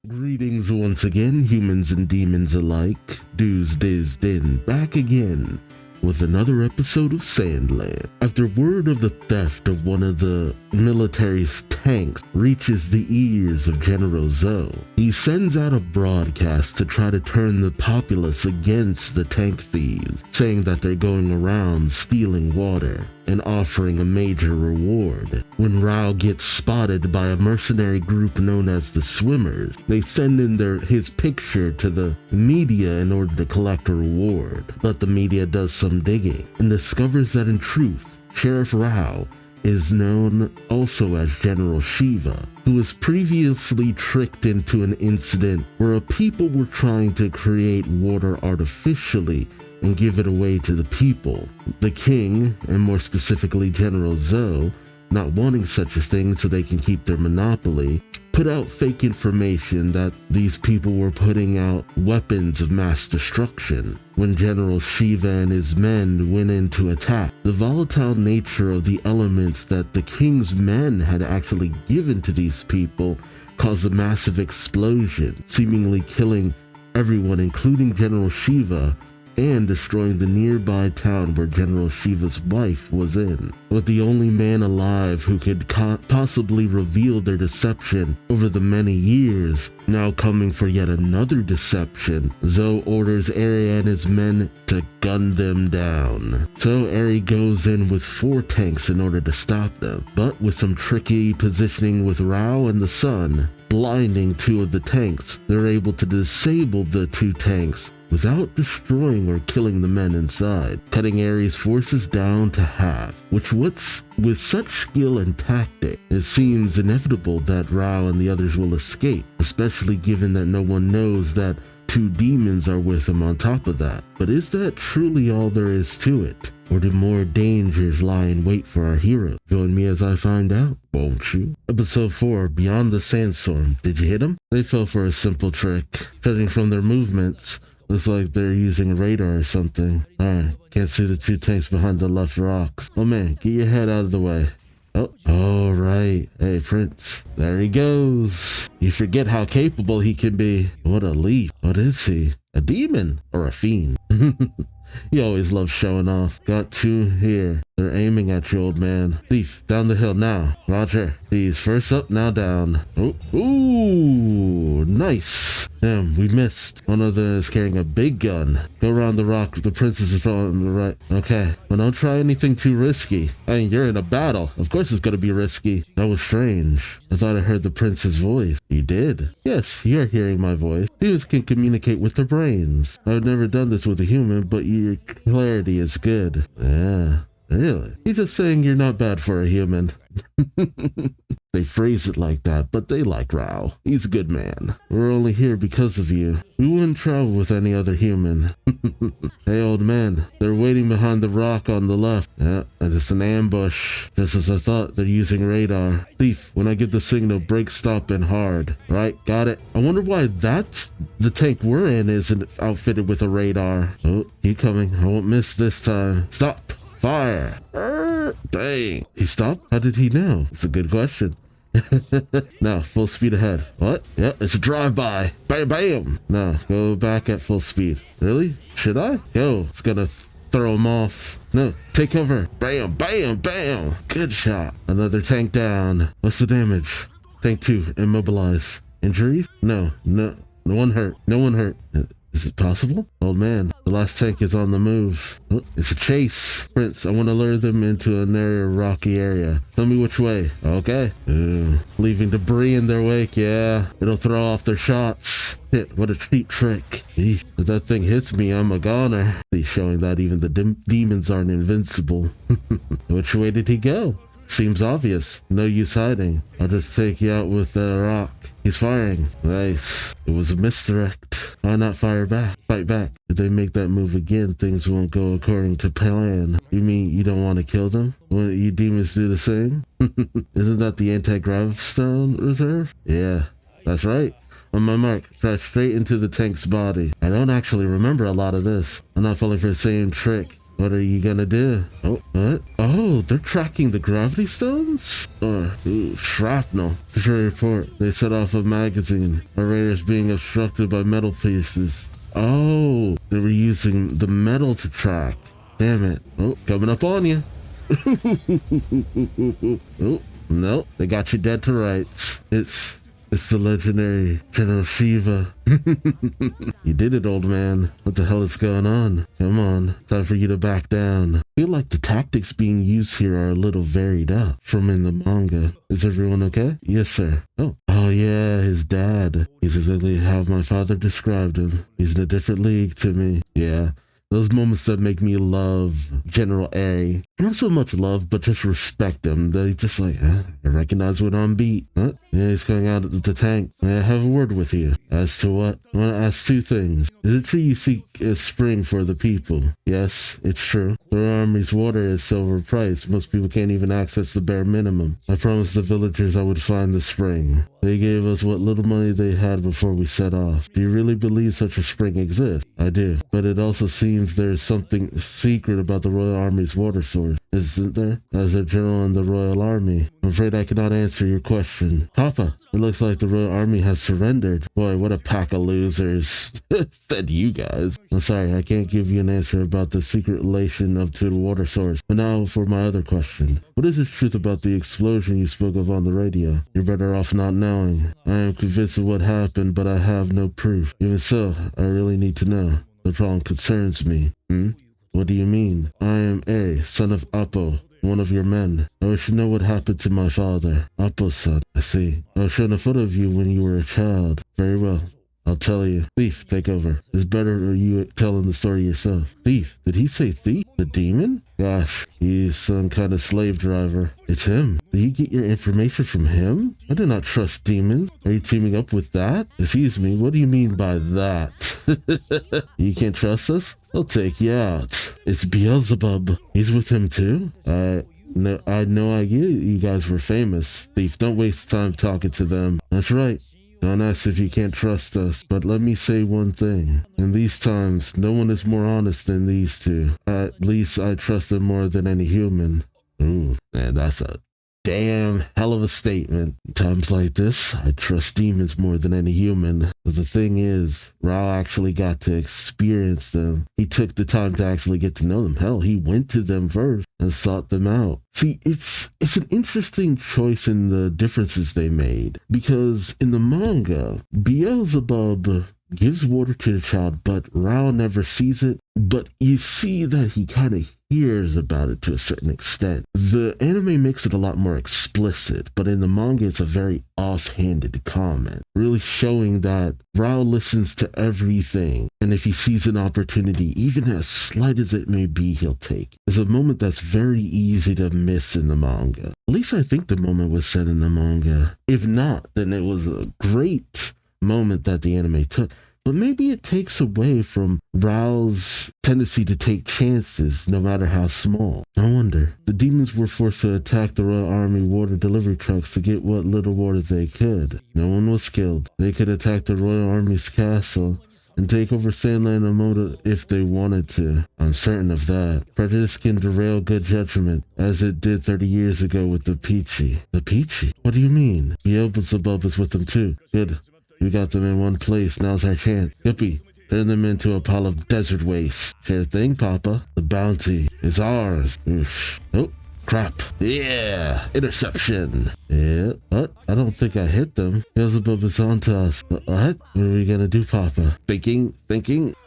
Greetings once again, humans and demons alike. Duuz-Diz-Din back again with another episode of Sandland. After word of the theft of one of the military's tanks reaches the ears of General Zoe, he sends out a broadcast to try to turn the populace against the tank thieves, saying that they're going around stealing water and offering a major reward. When Rao gets spotted by a mercenary group known as the Swimmers, they send in his picture to the media in order to collect a reward. But the media does some digging and discovers that in truth, Sheriff Rao is known also as General Shiva, who was previously tricked into an incident where a people were trying to create water artificially and give it away to the people. The king, and more specifically General Zoe, not wanting such a thing so they can keep their monopoly, put out fake information that these people were putting out weapons of mass destruction. When General Shiva and his men went in to attack, the volatile nature of the elements that the king's men had actually given to these people caused a massive explosion, seemingly killing everyone, including General Shiva, and destroying the nearby town where General Shiva's wife was in. With the only man alive who could possibly reveal their deception over the many years now coming for yet another deception, Zoe orders Eri and his men to gun them down. So Eri goes in with 4 tanks in order to stop them, but with some tricky positioning with Rao and the sun blinding 2 of the tanks, they're able to disable the 2 tanks without destroying or killing the men inside, cutting Eri's forces down to half, which with such skill and tactic, it seems inevitable that Rao and the others will escape, especially given that no one knows that 2 demons are with him on top of that. But is that truly all there is to it? Or do more dangers lie in wait for our hero? Join me as I find out, won't you? Episode 4, Beyond the Sandstorm. Did you hit them? They fell for a simple trick. Judging from their movements, looks like they're using radar or something. Alright, can't see the 2 tanks behind the left rocks. Oh man, get your head out of the way. Oh, alright. Hey, Prince. There he goes. You forget how capable he can be. What a leap. What is he? A demon? Or a fiend? He always loves showing off. Got 2 here. They're aiming at you, old man. Thief, down the hill now. Roger. Please, first up, now down. Oh, ooh, nice. Damn, we missed. One of them is carrying a big gun. Go around the rock. The princess is on the right. Okay, but don't try anything too risky. I mean, you're in a battle. Of course it's gonna be risky. That was strange. I thought I heard the prince's voice. You did? Yes, you're hearing my voice. Humans can communicate with their brains. I've never done this with a human, but your clarity is good. Yeah. Really? You're just saying you're not bad for a human. They phrase it like that, but they like Rao. He's a good man. We're only here because of you. We wouldn't travel with any other human. Hey, old man. They're waiting behind the rock on the left. Yeah, and it's an ambush. Just as I thought, they're using radar. Thief, when I give the signal, brake, stop, and hard. Right, got it. I wonder why that's the tank we're in isn't outfitted with a radar. Oh, keep coming. I won't miss this time. Stop. Fire! Dang. He stopped? How did he know? It's a good question. Now, full speed ahead. What? Yep, it's a drive-by. Bam, bam! No, go back at full speed. Really? Should I? Go. It's gonna throw him off. No, take cover. Bam, bam, bam! Good shot. Another tank down. What's the damage? Tank 2, immobilized. Injuries? No one hurt. No one hurt. Is it possible? Old man, the last tank is on the move. Oh, it's a chase. Prince, I want to lure them into an rocky area. Tell me which way. Okay. Leaving debris in their wake, yeah. It'll throw off their shots. Shit, what a cheap trick. Eesh. If that thing hits me, I'm a goner. He's showing that even the demons aren't invincible. Which way did he go? Seems obvious. No use hiding. I'll just take you out with the rock. He's firing. Nice. It was a misdirect. Why not fire back? Fight back. If they make that move again, things won't go according to plan. You mean you don't want to kill them? Won't you demons do the same? Isn't that the anti-gravstone reserve? Yeah, that's right. On my mark, drive straight into the tank's body. I don't actually remember a lot of this. I'm not falling for the same trick. What are you gonna do? Oh, what? Oh, they're tracking the gravity stones? Ooh, shrapnel. Official report. They set off a magazine. Our radar is being obstructed by metal pieces. Oh, they were using the metal to track. Damn it. Oh, coming up on you. Oh, no, they got you dead to rights. It's the legendary General Shiva. You did it, old man. What the hell is going on? Come on, time for you to back down. I feel like the tactics being used here are a little varied up from in the manga. Is everyone okay? Yes, sir. Oh yeah, his dad. He's exactly how my father described him. He's in a different league to me. Yeah. Those moments that make me love General A. Not so much love, but just respect him. They just like, I recognize when I'm beat. Huh? Yeah, he's coming out of the tank. May I have a word with you? As to what? I want to ask two things. Is it true you seek a spring for the people? Yes, it's true. The Royal Army's water is so overpriced. Most people can't even access the bare minimum. I promised the villagers I would find the spring. They gave us what little money they had before we set off. Do you really believe such a spring exists? I do. But it also seems there's something secret about the Royal Army's water source, isn't there? As a general in the Royal Army, I'm afraid I cannot answer your question. Papa, it looks like the Royal Army has surrendered. Boy, what a pack of losers. Said you guys. I'm sorry, I can't give you an answer about the secret relation to the water source. But now for my other question. What is the truth about the explosion you spoke of on the radio? You're better off not knowing. I am convinced of what happened, but I have no proof. Even so, I really need to know. The problem concerns me. What do you mean? I am A, son of Apo, one of your men. I wish to know what happened to my father. Apo's son. I see. I was shown a photo of you when you were a child. Very well. I'll tell you. Thief, take over. It's better you telling the story yourself. Thief? Did he say thief? The demon? Gosh, he's some kind of slave driver. It's him. Did you get your information from him? I do not trust demons. Are you teaming up with that? Excuse me, what do you mean by that? You can't trust us? I'll take you out. It's Beelzebub. He's with him too? No, I had no idea you guys were famous. Thief, don't waste time talking to them. That's right. Don't ask if you can't trust us, but let me say one thing. In these times, no one is more honest than these two. At least I trust them more than any human. Ooh, man, that's a damn hell of a statement. In times like this, I trust demons more than any human. But the thing is, Rao actually got to experience them. He took the time to actually get to know them. Hell, he went to them first and sought them out. See, it's an interesting choice in the differences they made. Because in the manga, Beelzebub gives water to the child, but Rao never sees it. But you see that he kind of hears about it to a certain extent. The anime makes it a lot more explicit, but in the manga it's a very offhanded comment, really showing that Rao listens to everything, and if he sees an opportunity, even as slight as it may be, he'll take. It's a moment that's very easy to miss in the manga. At least I think the moment was said in the manga. If not, then it was a great moment that the anime took. But maybe it takes away from Rao's tendency to take chances, no matter how small. I wonder. The demons were forced to attack the Royal Army water delivery trucks to get what little water they could. No one was killed. They could attack the Royal Army's castle and take over Sandland and Moda if they wanted to. I'm certain of that. Prejudice can derail good judgment, as it did 30 years ago with the Peachy. The Peachy? What do you mean? Beelzebub is with them too. Good. We got them in one place, now's our chance. Yippee, turn them into a pile of desert waste. Sure thing, Papa. The bounty is ours. Oof. Oh, crap. Yeah, interception. Yeah, what? I don't think I hit them. Beelzebub is on to us. What? What are we gonna do, Papa? Thinking,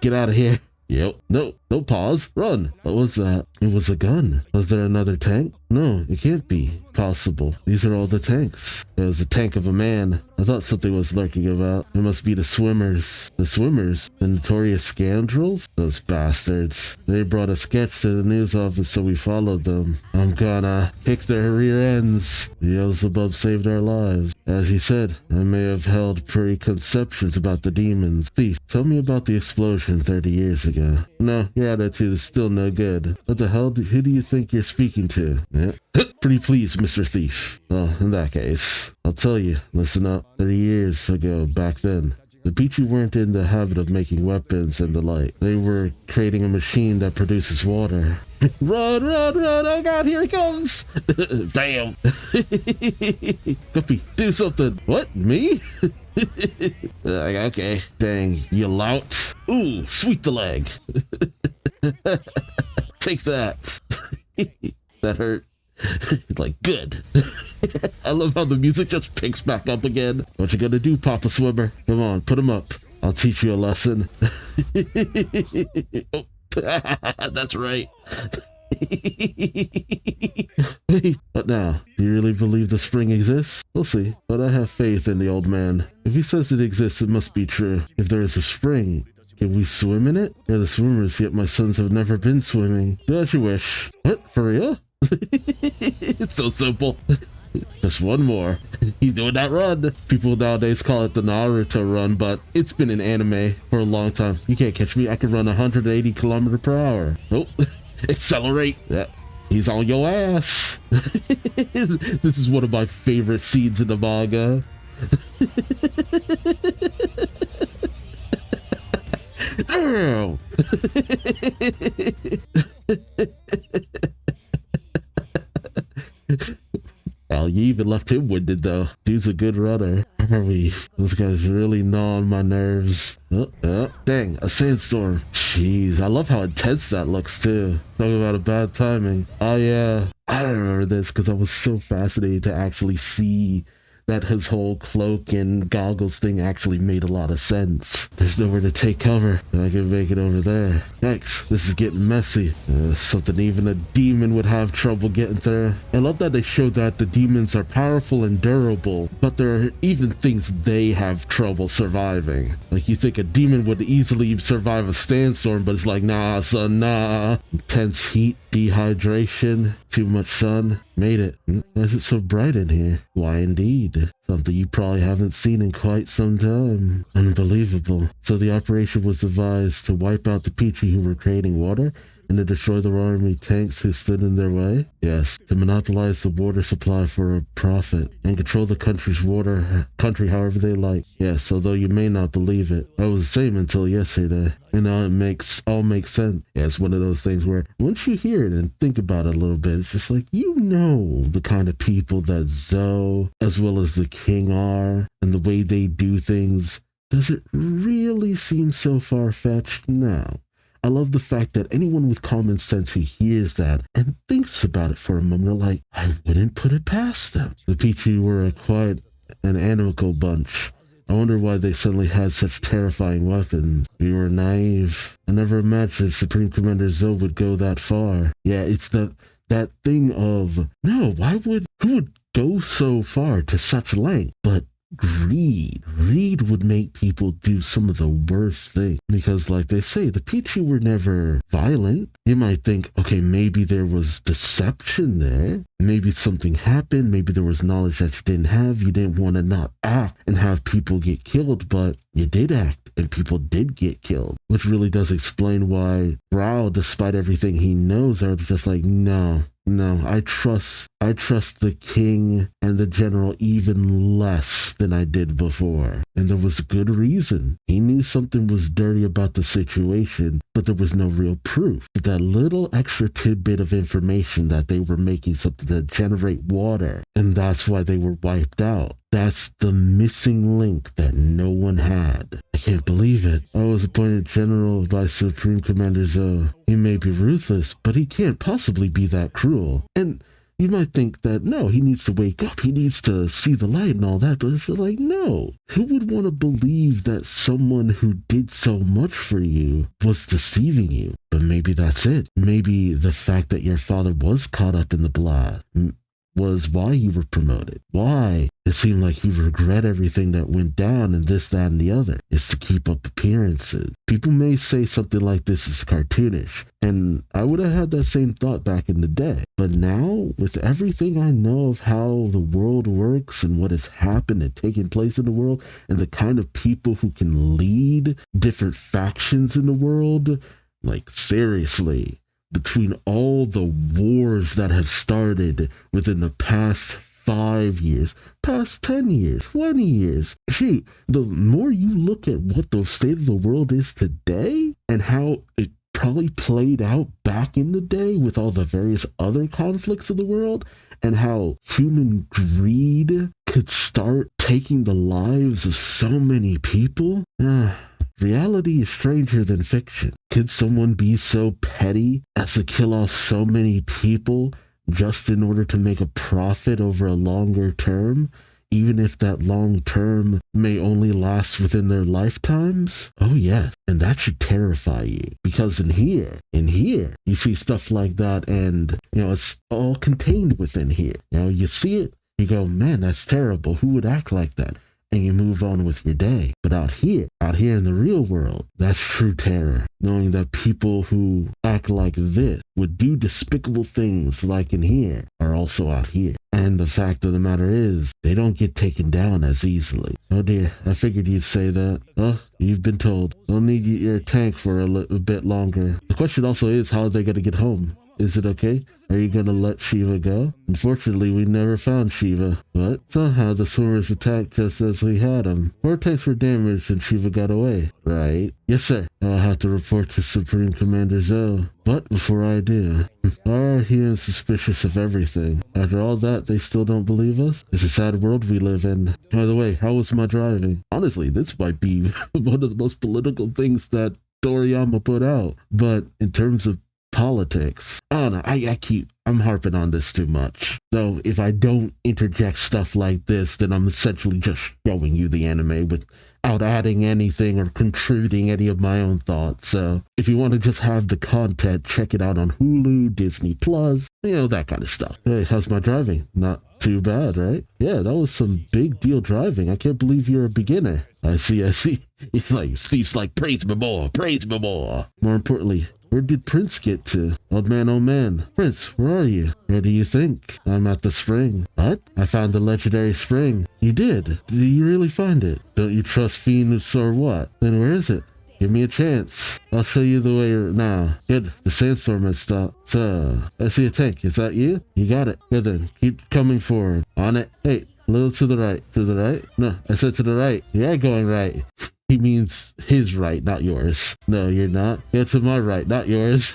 get out of here. Yep. No pause. Run. What was that? It was a gun. Was there another tank? No, it can't be possible. These are all the tanks. It was a tank of a man. I thought something was lurking about. It must be the swimmers. The swimmers? The notorious scoundrels? Those bastards. They brought a sketch to the news office, so we followed them. I'm gonna kick their rear ends. Beelzebub saved our lives. As he said, I may have held preconceptions about the demons. Thief, tell me about the explosion 30 years ago. No, your attitude is still no good. What the hell? Who do you think you're speaking to? Yeah. Pretty please, Mr. Thief. Well, in that case, I'll tell you. Listen up. 30 years ago, back then, the Peachy weren't in the habit of making weapons and the like. They were creating a machine that produces water. Run, run, run. Oh God, here he comes. Damn. Guppy, do something. What, me? Okay. Dang, you lout. Ooh, sweep the leg. Take that. That hurt. Like, good. I love how the music just picks back up again. What you gonna do, Papa Swimmer? Come on, put him up. I'll teach you a lesson. Oh, that's right. Wait, what now? Do you really believe the spring exists? We'll see, but I have faith in the old man. If he says it exists, it must be true. If there is a spring, can we swim in it? We're the swimmers, yet my sons have never been swimming. Do as you wish. What? For real? It's so simple. Just one more. He's doing that run. People nowadays call it the Naruto run, but it's been in anime for a long time. You can't catch me. I can run 180 kilometers per hour. Oh, accelerate. Yeah, he's on your ass. This is one of my favorite scenes in the manga. Damn. Hell, you even left him winded though. Dude's a good runner. Those guys really gnaw on my nerves. Oh, dang, a sandstorm. Jeez, I love how intense that looks too. Talking about a bad timing. Oh yeah, I remember this because I was so fascinated to actually see that his whole cloak and goggles thing actually made a lot of sense. There's nowhere to take cover. I can make it over there. Yikes, this is getting messy. Something even a demon would have trouble getting through. I love that they showed that the demons are powerful and durable, but there are even things they have trouble surviving. Like, you think a demon would easily survive a sandstorm, but it's like, nah, son, nah. Intense heat, dehydration, too much sun. Made it. Why is it so bright in here? Why indeed. Something you probably haven't seen in quite some time. Unbelievable. So the operation was devised to wipe out the Pichi who were creating water and to destroy the army tanks who stood in their way? Yes. To monopolize the water supply for a profit and control the country however they like. Yes, although you may not believe it. I was the same until yesterday. And now it all makes sense. Yeah, it's one of those things where once you hear it and think about it a little bit, it's just like, you know the kind of people that Zoe as well as the king are and the way they do things. Does it really seem so far-fetched? No. I love the fact that anyone with common sense who hears that and thinks about it for a moment are like, I wouldn't put it past them. The Pichi were quite an animal bunch. I wonder why they suddenly had such terrifying weapons. We were naive. I never imagined Supreme Commander Zoe would go that far. Yeah, it's that thing of, no, who would go so far to such length? But greed would make people do some of the worst things, because like they say, the Pichi were never violent. You might think, okay, maybe there was deception there, maybe something happened, maybe there was knowledge that you didn't have, you didn't want to not act and have people get killed, but you did act and people did get killed, which really does explain why Rao, despite everything he knows, are just like, no, I trust the king and the general even less than I did before. And there was a good reason. He knew something was dirty about the situation, but there was no real proof. That little extra tidbit of information that they were making something to generate water, and that's why they were wiped out. That's the missing link that no one had. I can't believe it. I was appointed general by Supreme Commander Zoe. He may be ruthless, but he can't possibly be that cruel. And you might think that, no, he needs to wake up, he needs to see the light and all that, but it's like, no. Who would want to believe that someone who did so much for you was deceiving you? But maybe that's it. Maybe the fact that your father was caught up in the blast was why you were promoted. Why it seemed like you regret everything that went down and this, that, and the other. It's to keep up appearances. People may say something like this is cartoonish, and I would have had that same thought back in the day. But now, with everything I know of how the world works and what has happened and taken place in the world, and the kind of people who can lead different factions in the world, like seriously, between all the wars that have started within the past 5 years, past 10 years, 20 years. Shoot, the more you look at what the state of the world is today and how it probably played out back in the day with all the various other conflicts of the world and how human greed could start taking the lives of so many people. Reality is stranger than fiction. Could someone be so petty as to kill off so many people just in order to make a profit over a longer term, even if that long term may only last within their lifetimes? Oh yes, and that should terrify you, because in here, you see stuff like that, and it's all contained within here. You see it, you go, man, that's terrible. Who would act like that? And you move on with your day. But out here in the real world, that's true terror. Knowing that people who act like this would do despicable things like in here are also out here. And the fact of the matter is, they don't get taken down as easily. Oh dear, I figured you'd say that. Oh, you've been told. They'll need your tank for a bit longer. The question also is, how are they going to get home? Is it okay? Are you gonna let Shiva go? Unfortunately, we never found Shiva, but somehow the swimmers attacked just as we had him. 4 tanks were damaged and Shiva got away, right? Yes, sir. I'll have to report to Supreme Commander Zoe. But before I do, our humans suspicious of everything. After all that, they still don't believe us? It's a sad world we live in. By the way, how was my driving? Honestly, this might be one of the most political things that Toriyama put out. But in terms of politics, I don't know, I'm harping on this too much. So if I don't interject stuff like this, then I'm essentially just showing you the anime without adding anything or contributing any of my own thoughts. So if you want to just have the content, check it out on Hulu, Disney Plus, that kind of stuff. Hey, how's my driving? Not too bad, right? Yeah, that was some big deal driving. I can't believe you're a beginner. I see. Steve's like, praise me more. More importantly, where did Prince get to? Old man. Prince, where are you? Where do you think? I'm at the spring. What? I found the legendary spring. You did? Did you really find it? Don't you trust Venus or what? Then where is it? Give me a chance. I'll show you the way now. Good. The sandstorm has stopped. So, I see a tank. Is that you? You got it. Good then. Keep coming forward. On it. Hey, a little to the right. To the right? No, I said to the right. You're going right. He means his right, not yours. No, you're not. You're to my right, not yours.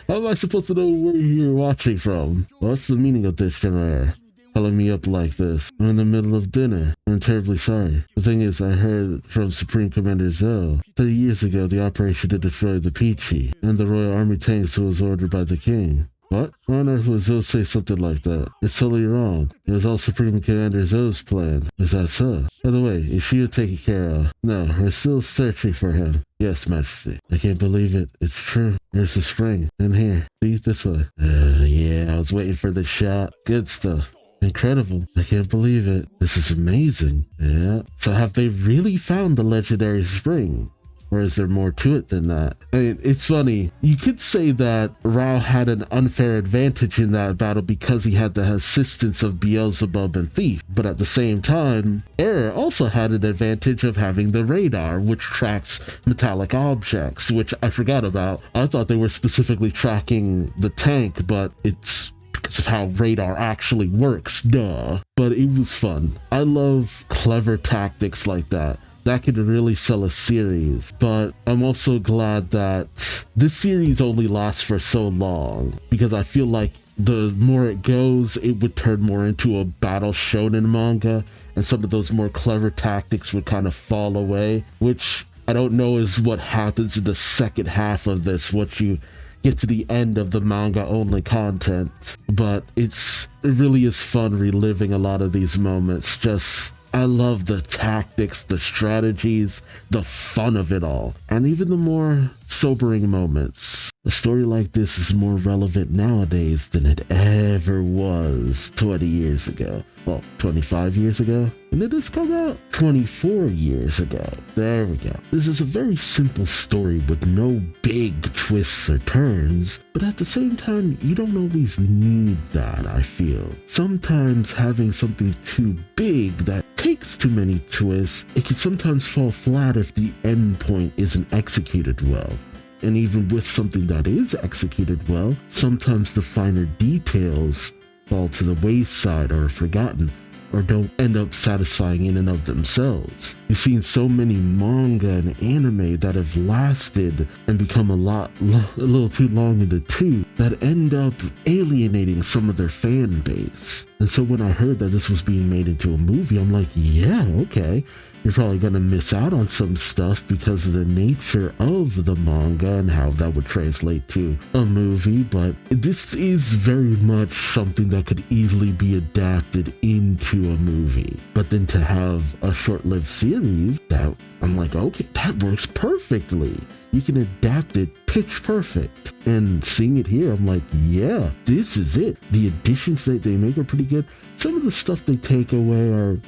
How am I supposed to know where you're watching from? What's the meaning of this, General? Calling me up like this. I'm in the middle of dinner. I'm terribly sorry. The thing is, I heard from Supreme Commander Zoe 30 years ago the operation to destroy the Peachy and the Royal Army tanks was ordered by the king. What? Why on earth would Zoe say something like that? It's totally wrong. It was all Supreme Commander Zoe's plan. Is that so? By the way, is Shiva taken care of? No, we're still searching for him. Yes, Majesty. I can't believe it. It's true. There's the spring. In here. See, this way. Yeah, I was waiting for the shot. Good stuff. Incredible. I can't believe it. This is amazing. Yeah. So have they really found the legendary spring? Or is there more to it than that? I mean, it's funny. You could say that Rao had an unfair advantage in that battle because he had the assistance of Beelzebub and Thief. But at the same time, Error also had an advantage of having the radar, which tracks metallic objects, which I forgot about. I thought they were specifically tracking the tank, but it's because of how radar actually works, duh. But it was fun. I love clever tactics like that. That could really sell a series, but I'm also glad that this series only lasts for so long, because I feel like the more it goes, it would turn more into a battle shonen manga, and some of those more clever tactics would kind of fall away, which I don't know is what happens in the second half of this, once you get to the end of the manga only content. But it really is fun reliving a lot of these moments. I love the tactics, the strategies, the fun of it all, and even the more sobering moments. A story like this is more relevant nowadays than it ever was 20 years ago. Well, 25 years ago? When did this come out? 24 years ago. There we go. This is a very simple story with no big twists or turns, but at the same time, you don't always need that, I feel. Sometimes having something too big that takes too many twists, it can sometimes fall flat if the end point isn't executed well. And even with something that is executed well, sometimes the finer details fall to the wayside or are forgotten, or don't end up satisfying in and of themselves. You've seen so many manga and anime that have lasted and become a little too long in the tooth that end up alienating some of their fan base. And so when I heard that this was being made into a movie, I'm like, yeah, okay. You're probably going to miss out on some stuff because of the nature of the manga and how that would translate to a movie, but this is very much something that could easily be adapted into a movie. But then to have a short-lived series, that I'm like, okay, that works perfectly. You can adapt it pitch perfect. And seeing it here, I'm like, yeah, this is it. The additions that they make are pretty good. Some of the stuff they take away are,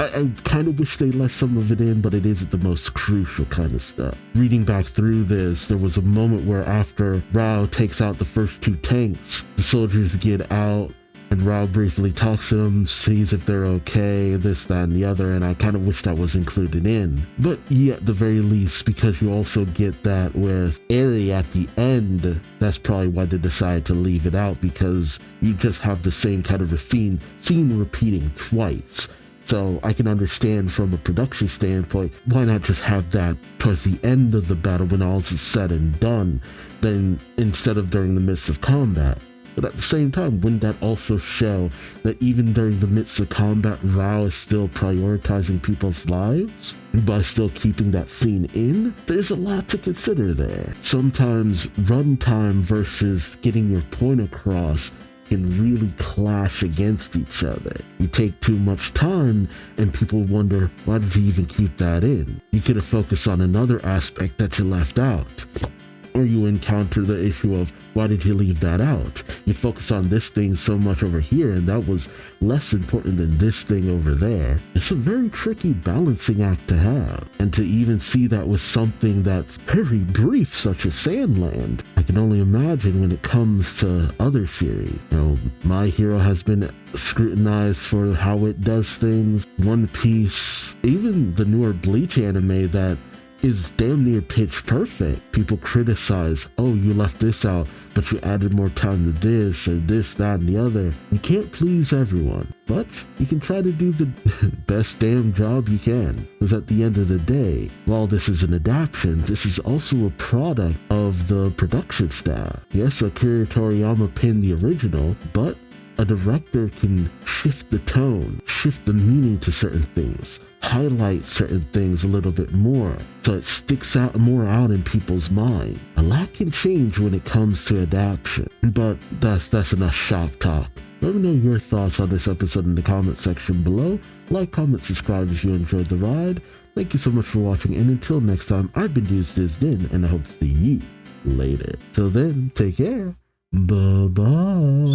I kind of wish they left some of it in, but it isn't the most crucial kind of stuff. Reading back through this, there was a moment where after Rao takes out the first two tanks, the soldiers get out, and Rao briefly talks to them, sees if they're okay, this, that, and the other, and I kind of wish that was included in. But yeah, at the very least, because you also get that with Eri at the end, that's probably why they decided to leave it out, because you just have the same kind of a scene repeating twice. So I can understand from a production standpoint, why not just have that towards the end of the battle when all is said and done, then instead of during the midst of combat. But at the same time, wouldn't that also show that even during the midst of combat, Rao is still prioritizing people's lives by still keeping that scene in? There's a lot to consider there. Sometimes runtime versus getting your point across can really clash against each other. You take too much time and people wonder, why did you even keep that in? You could have focused on another aspect that you left out. Or you encounter the issue of, why did you leave that out? You focus on this thing so much over here and that was less important than this thing over there. It's a very tricky balancing act to have. And to even see that with something that's very brief, such as Sandland, I can only imagine when it comes to other series. You know, My Hero has been scrutinized for how it does things. One Piece, even the newer Bleach anime that is damn near pitch perfect. People criticize, oh, you left this out, but you added more time to this, or this, that, and the other. You can't please everyone, but you can try to do the best damn job you can. Because at the end of the day, while this is an adaptation, this is also a product of the production staff. Yes, Akira Toriyama penned the original, but a director can shift the tone, shift the meaning to certain things, highlight certain things a little bit more, so it sticks out more out in people's mind. A lot can change when it comes to adaptation, but that's enough shop talk. Let me know your thoughts on this episode in the comment section below. Like, comment, subscribe if you enjoyed the ride. Thank you so much for watching, and until next time, I've been Duuz-Diz-Din, and I hope to see you later. Till then, take care. Bye-bye.